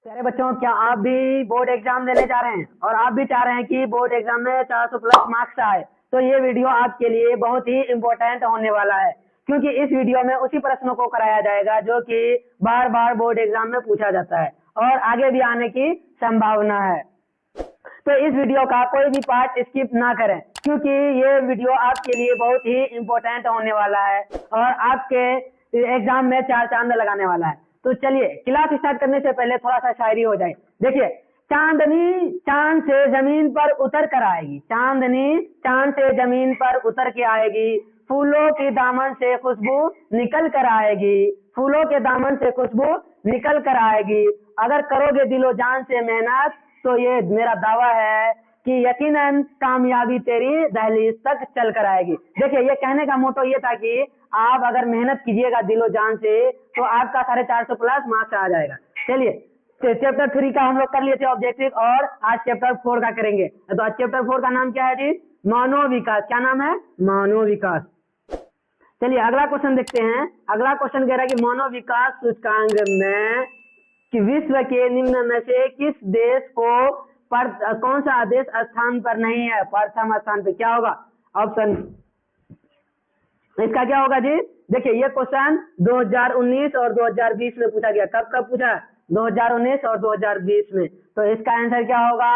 प्यारे बच्चों, क्या आप भी बोर्ड एग्जाम देने जा रहे हैं और आप भी चाह रहे हैं कि बोर्ड एग्जाम में 400 प्लस मार्क्स आए? तो ये वीडियो आपके लिए बहुत ही इम्पोर्टेंट होने वाला है, क्योंकि इस वीडियो में उसी प्रश्नों को कराया जाएगा जो कि बार बार बोर्ड एग्जाम में पूछा जाता है और आगे भी आने की संभावना है। तो इस वीडियो का कोई भी पार्ट स्किप ना करें, क्योंकि ये वीडियो आपके लिए बहुत ही इम्पोर्टेंट होने वाला है और आपके एग्जाम में चार चांद लगाने वाला है। तो चलिए, क्लास स्टार्ट करने से पहले थोड़ा सा शायरी हो जाए। देखिए, चांदनी चांद से जमीन पर उतर कर आएगी, चांदनी चांद से जमीन पर उतर के आएगी, फूलों के दामन से खुशबू निकल कर आएगी, फूलों के दामन से खुशबू निकल कर आएगी। अगर करोगे दिलो जान से मेहनत तो ये मेरा दावा है कि यकीनन कामयाबी तेरी दहलीज तक चल कर आएगी। देखिए, ये कहने का मोटो ये था कि आप अगर मेहनत कीजिएगा दिलो जान से तो आपका 450 प्लस मार्क्स आ जाएगा। चलिए, चैप्टर 3 का हम लोग कर लिए थे ऑब्जेक्टिव, और आज चैप्टर 4 का करेंगे। तो आज चैप्टर 4 का नाम क्या है जी? मानव विकास। क्या नाम है? मानव विकास। चलिए, अगला क्वेश्चन देखते हैं। अगला क्वेश्चन कह रहा है कि मानव विकास सूचकांक में कि विश्व के निम्न में से किस देश को कौन सा देश स्थान पर नहीं है? प्रथम स्थान पे। क्या होगा ऑप्शन? इसका क्या होगा जी? देखिए, ये क्वेश्चन 2019 और 2020 में पूछा गया। कब कब पूछा? 2019 और 2020 में। तो इसका आंसर क्या होगा?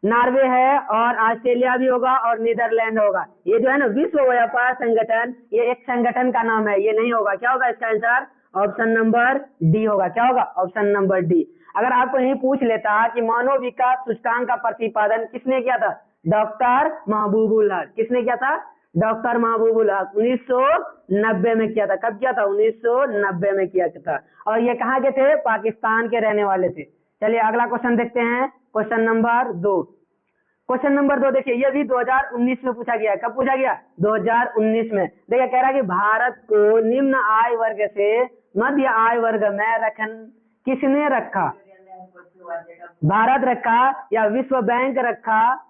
नॉर्वे है, और ऑस्ट्रेलिया भी होगा, और नीदरलैंड होगा। ये जो है ना विश्व व्यापार संगठन, ये एक संगठन का नाम है, ये नहीं होगा। क्या होगा इसका आंसर? ऑप्शन नंबर डी होगा। क्या होगा? Option number D. अगर आपको यही पूछ लेता कि मानव विकास सूचकांक का प्रतिपादन किसने किया था? डॉक्टर महबूबुल हक। किसने किया था? डॉक्टर महबूबुल हक 1990 में किया था। कब किया था? 1990 में किया था। और ये कहाँ के थे? पाकिस्तान के रहने वाले थे। चलिए, अगला क्वेश्चन देखते हैं। Question number 2। क्वेश्चन नंबर 2 देखिए, ये भी 2019 में पूछा गया है। कब पूछा गया? 2019 में। देखिए, कह रहा है कि भारत को निम्न आय वर्ग से मध्य आय वर्ग में रखन किसने रखा? भारत रखा, या विश्व बैंक रखा,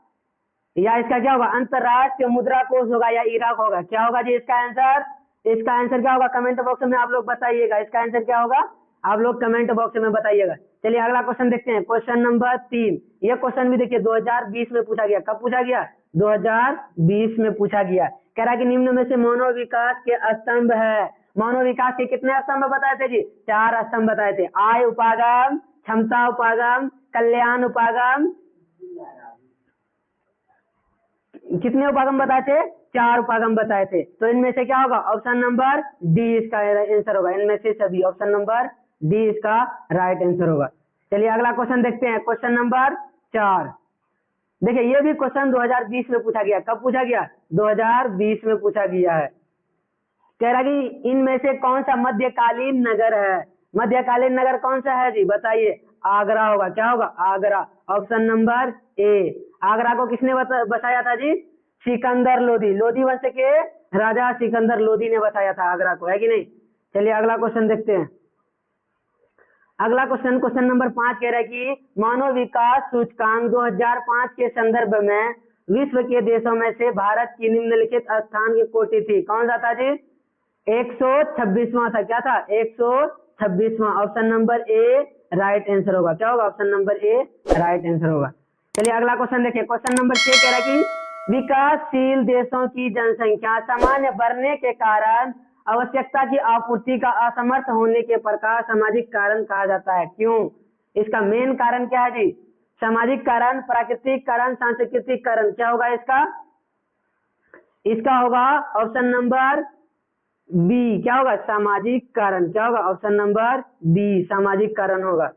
या इसका क्या होगा? अंतरराष्ट्रीय मुद्रा कोष होगा, या इराक होगा? क्या होगा जी इसका आंसर? इसका आंसर क्या होगा? कमेंट बॉक्स में आप लोग बताइएगा। इसका आंसर क्या होगा? आप लोग कमेंट बॉक्स में बताइएगा। चलिए, अगला क्वेश्चन देखते हैं। Question number 3। यह क्वेश्चन भी देखिए 2020 में पूछा गया। कब पूछा गया? 2020 में पूछा गया। कह रहा है कि निम्न में से मानव विकास के स्तंभ है। मानव विकास के कितने स्तंभ बताए थे जी? 4 स्तंभ बताए थे। आय उपागम, क्षमता उपागम, कल्याण उपागम। कितने उपागम बताए थे? 4 उपागम बताए थे। तो इनमें से क्या होगा? ऑप्शन नंबर डी इसका आंसर होगा। इनमें से सभी, ऑप्शन नंबर डी इसका राइट आंसर होगा। चलिए, अगला क्वेश्चन देखते हैं। Question number 4। देखिए, ये भी क्वेश्चन 2020 में पूछा गया। कब पूछा गया? 2020 में पूछा गया है। कह रहा कि इनमें से कौन सा मध्यकालीन नगर है? मध्यकालीन नगर कौन सा है जी? बताइए। आगरा होगा। क्या होगा? आगरा। ऑप्शन नंबर ए। आगरा को किसने बसाया था जी? सिकंदर लोदी। लोदी वंश के राजा सिकंदर लोदी ने बसाया था आगरा को, है कि नहीं? चलिए, अगला क्वेश्चन देखते हैं। अगला क्वेश्चन, क्वेश्चन नंबर 5 कह रहा है कि मानव विकास सूचकांक 2005 के संदर्भ में विश्व के देशों में से भारत की निम्नलिखित स्थान की कोटि थी। कौन सा था जी? 126वां था। क्या था? 126वां। Option number A right answer होगा। क्या होगा? Option number A right answer होगा। चलिए, अगला क्वेश्चन देखिए। क्वेश्चन नंबर 6 कह रहा है कि विकासशील देशों की जनसंख्या सामान्य बढ़ने के कारण आवश्यकता की आपूर्ति का असमर्थ होने के प्रकार सामाजिक कारण कहा जाता है। क्यों? इसका मेन कारण क्या है जी? सामाजिक कारण, प्राकृतिक कारण, सांस्कृतिक कारण। क्या होगा इसका? इसका होगा ऑप्शन नंबर बी। क्या होगा? सामाजिक कारण। क्या होगा? ऑप्शन नंबर बी सामाजिक कारण होगा।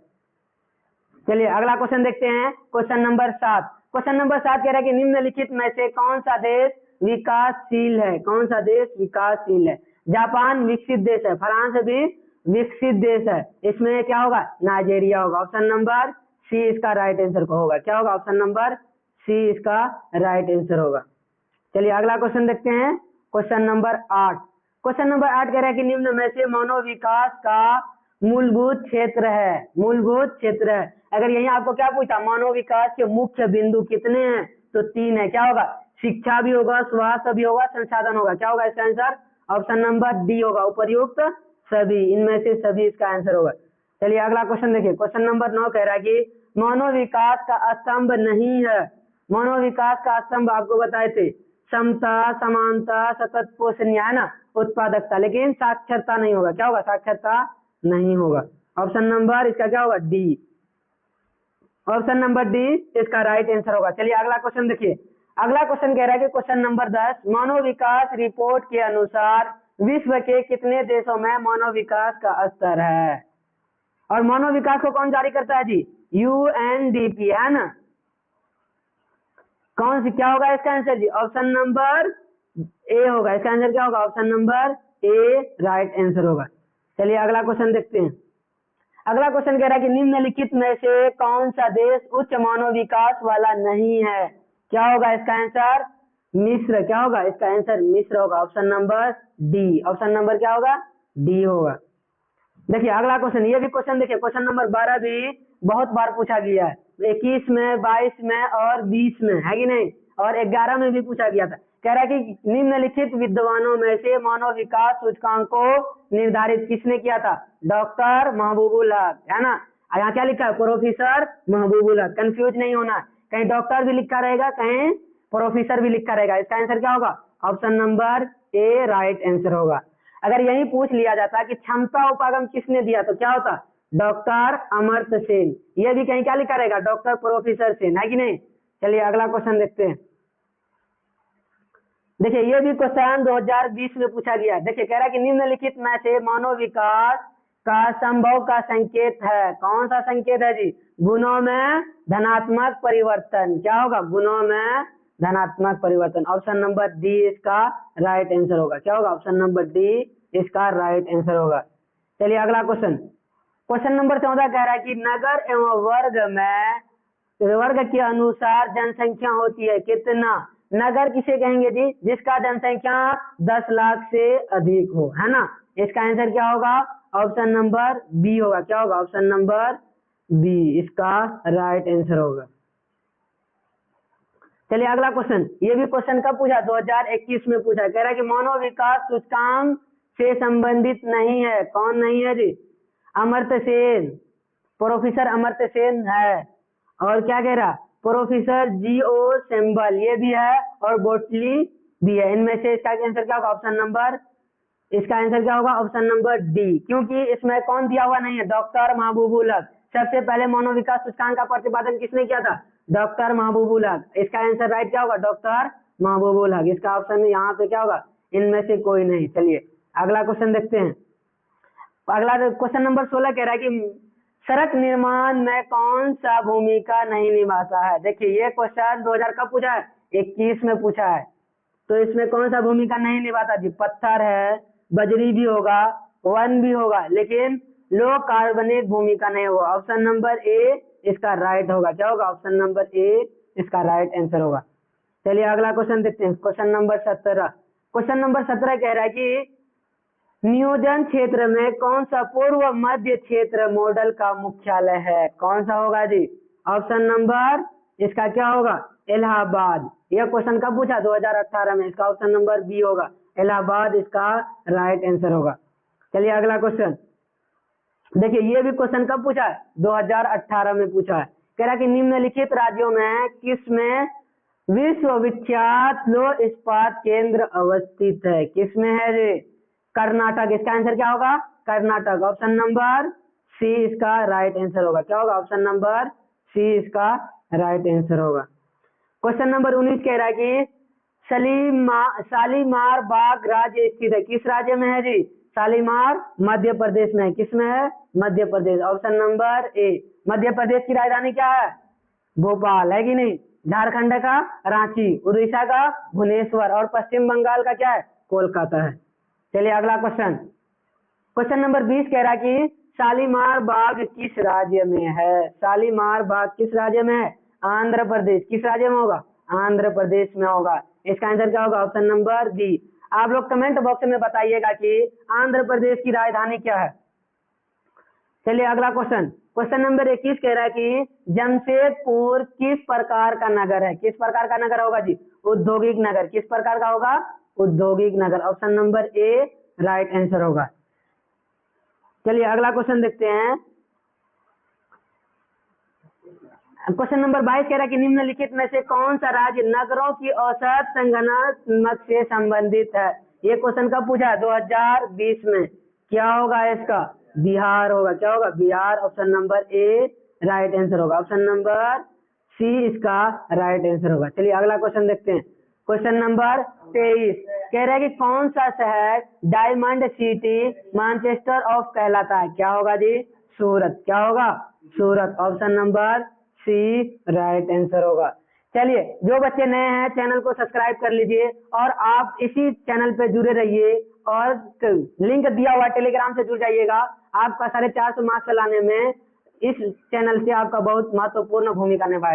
चलिए, अगला क्वेश्चन देखते हैं। Question number 7। क्वेश्चन नंबर 7 कह रहा है कि निम्नलिखित में से कौन सा देश विकासशील है? कौन सा देश विकासशील है? जापान विकसित देश है, फ्रांस भी विकसित देश है। इसमें क्या होगा? नाइजीरिया होगा। ऑप्शन नंबर सी इसका राइट आंसर को होगा। क्या होगा? ऑप्शन नंबर सी इसका राइट आंसर होगा। चलिए, अगला क्वेश्चन देखते हैं। Question number 8। क्वेश्चन नंबर 8 कह रहा है कि निम्न में से मानव विकास का मूलभूत क्षेत्र है। मूलभूत क्षेत्र है। अगर यही आपको क्या पूछा, मानव विकास के मुख्य बिंदु कितने हैं? तो 3 है। क्या होगा? शिक्षा भी होगा, स्वास्थ्य भी होगा, संसाधन होगा। क्या होगा इसका आंसर? ऑप्शन नंबर डी होगा, उपर्युक्त सभी। इनमें से सभी इसका आंसर होगा। चलिए अगला क्वेश्चन देखिए, क्वेश्चन नंबर 9 कह रहा है कि मनोविकास का स्तंभ नहीं है। मनोविकास का स्तंभ आपको बताए थे समता, समानता, सतत पोषण, है ना, उत्पादकता, लेकिन साक्षरता नहीं होगा। क्या होगा? साक्षरता नहीं होगा। ऑप्शन नंबर इसका क्या होगा? डी। ऑप्शन नंबर डी इसका राइट आंसर होगा। चलिए अगला क्वेश्चन देखिए, अगला क्वेश्चन कह रहा है कि क्वेश्चन नंबर 10, मनोविकास रिपोर्ट के अनुसार विश्व के कितने देशों में मनोविकास का स्तर है? और मनोविकास को कौन जारी करता है जी? यूएनडीपी, है ना। कौन सी, क्या होगा इसका आंसर जी? ऑप्शन नंबर ए होगा। इसका आंसर क्या होगा? Option number A right answer होगा। चलिए अगला क्वेश्चन देखते हैं। अगला क्वेश्चन कह रहा है कि निम्नलिखित में से कौन सा देश उच्च मनोविकास वाला नहीं है? क्या होगा इसका आंसर? मिस्र। क्या होगा इसका आंसर? मिस्र होगा। Option number D. Option number क्या होगा? डी होगा। देखिए अगला क्वेश्चन, ये भी क्वेश्चन देखिए, क्वेश्चन नंबर 12 भी बहुत बार पूछा गया है, 21 में, 22 में और 20 में, है कि नहीं, और 11 में भी पूछा गया था। कह रहा है कि निम्नलिखित विद्वानों में से मनोविकास सूचकांक को निर्धारित किसने किया था? डॉक्टर महबूबुल हक, है ना। यहाँ क्या लिखा है? प्रोफेसर महबूबुल हक। कंफ्यूज नहीं होना, कहीं डॉक्टर भी लिखा रहेगा, कहीं प्रोफेसर भी लिखा रहेगा। इसका आंसर क्या होगा? Option number A right answer होगा। अगर यही पूछ लिया जाता कि क्षमता उपागम किसने दिया तो क्या होता? डॉक्टर अमर्त्य सेन। ये भी कहीं क्या लिखा रहेगा? डॉक्टर प्रोफेसर सेन, है कि नहीं। चलिए अगला क्वेश्चन देखते हैं। देखिए ये भी क्वेश्चन 2020 में पूछा गया। देखिए कह रहा है कि निम्नलिखित में से मनोविकास का संभव का संकेत है। कौन सा संकेत है जी? गुणों में धनात्मक परिवर्तन। क्या होगा? गुणों में धनात्मक परिवर्तन। ऑप्शन नंबर डी इसका राइट आंसर होगा। क्या होगा? ऑप्शन नंबर डी इसका राइट आंसर होगा। चलिए अगला क्वेश्चन, क्वेश्चन नंबर 14 कह रहा है कि नगर एवं वर्ग के अनुसार जनसंख्या होती है कितना? नगर किसे कहेंगे जी? जिसका जनसंख्या 10 लाख से अधिक हो, है ना। इसका आंसर क्या होगा? ऑप्शन नंबर बी होगा। क्या होगा? ऑप्शन नंबर बी इसका राइट आंसर होगा। चलिए अगला क्वेश्चन, ये भी क्वेश्चन कब पूछा? 2021 में पूछा। कह रहा है कि मनोविकास सूचकांक से संबंधित नहीं है। कौन नहीं है जी? अमर्त्य सेन, प्रोफेसर अमर्त्य सेन है। और क्या कह रहा? प्रोफेसर जीओ सेम्बल, ये भी है, और बोटली भी है। इनमें से इसका आंसर क्या होगा? ऑप्शन नंबर, इसका आंसर क्या होगा? ऑप्शन नंबर डी, क्योंकि इसमें कौन दिया हुआ नहीं है? डॉक्टर महबूबुल हक। सबसे पहले मनोविकास सूचकांक का प्रतिपादन किसने किया था? डॉक्टर महबूबुल हक। इसका आंसर राइट क्या होगा? डॉक्टर महबूबुल हक। इसका ऑप्शन यहाँ पे क्या होगा? इनमें से कोई नहीं। चलिए अगला क्वेश्चन देखते हैं। अगला क्वेश्चन नंबर 16 कह रहा है कि सड़क निर्माण में कौन सा भूमिका नहीं निभाता है? देखिए ये क्वेश्चन 2000 कब पूछा है? 21 में पूछा है। तो इसमें कौन सा भूमिका नहीं निभाता जी? पत्थर है, बजरी भी होगा, वन भी होगा, लेकिन लो कार्बनिक भूमिका नहीं होगा। ऑप्शन नंबर ए इसका राइट होगा। क्या होगा? ऑप्शन नंबर ए इसका राइट आंसर होगा। चलिए अगला क्वेश्चन देखते हैं, क्वेश्चन नंबर 17। क्वेश्चन नंबर 17 कह रहा है कि नियोजन क्षेत्र में कौन सा पूर्व मध्य क्षेत्र मॉडल का मुख्यालय है? कौन सा होगा जी? ऑप्शन नंबर इसका क्या होगा? इलाहाबाद। यह क्वेश्चन कब पूछा? 2018 में। इसका ऑप्शन नंबर बी होगा, इलाहाबाद इसका राइट आंसर होगा। चलिए अगला क्वेश्चन देखिए, ये भी क्वेश्चन कब पूछा है? 2018 में पूछा है। कह रहा कि निम्नलिखित राज्यों में किसमें विश्वविख्यात लौह इस्पात केंद्र अवस्थित है? किसमें है जी? कर्नाटक। इसका आंसर क्या होगा? कर्नाटक। ऑप्शन नंबर सी इसका राइट आंसर होगा। क्या होगा? ऑप्शन नंबर सी इसका राइट आंसर होगा। क्वेश्चन नंबर 19 कह रहा है कि शालीमार बाग राज्य स्थित है। किस राज्य में है जी? शालीमार मध्य प्रदेश में है। किस में है? मध्य प्रदेश। ऑप्शन नंबर ए। मध्य प्रदेश की राजधानी क्या है? भोपाल, है कि नहीं। झारखंड का रांची, उड़ीसा का भुवनेश्वर, और पश्चिम बंगाल का क्या है? कोलकाता है। चलिए अगला क्वेश्चन, क्वेश्चन नंबर 20 कह रहा है कि शालीमार बाग किस राज्य में है? शालीमार बाग किस राज्य में है? आंध्र प्रदेश। किस राज्य में होगा? आंध्र प्रदेश में होगा। इसका आंसर क्या होगा? Option number B. आप लोग कमेंट बॉक्स में बताइएगा कि आंध्र प्रदेश की राजधानी क्या है। चलिए अगला क्वेश्चन, क्वेश्चन नंबर 21 कह रहा है कि जमशेदपुर किस प्रकार का नगर है? किस प्रकार का नगर होगा जी? औद्योगिक नगर। किस प्रकार का होगा? औद्योगिक नगर। Option number A right answer होगा। चलिए अगला क्वेश्चन देखते हैं, क्वेश्चन नंबर 22 कह रहा है कि निम्नलिखित में से कौन सा राज्य नगरों की औसत संगणनात्मक से संबंधित है। ये क्वेश्चन कब पूछा है? 2020 में। क्या होगा इसका? बिहार होगा। क्या होगा? Bihar. Option number A right answer होगा। ऑप्शन नंबर सी इसका राइट आंसर होगा। चलिए अगला क्वेश्चन देखते हैं। क्वेश्चन नंबर 23 कह रहा है कि कौन सा शहर डायमंड सिटी मैनचेस्टर ऑफ कहलाता है। क्या होगा जी? सूरत। क्या होगा? Surat. Option number C right answer होगा। चलिए जो बच्चे नए हैं चैनल को सब्सक्राइब कर लीजिए और आप इसी चैनल पे जुड़े रहिए और लिंक दिया हुआ टेलीग्राम से जुड़ जाइएगा। आपका 450 मार्क्स लाने में इस चैनल से आपका बहुत महत्वपूर्ण भूमिका निभाएगा।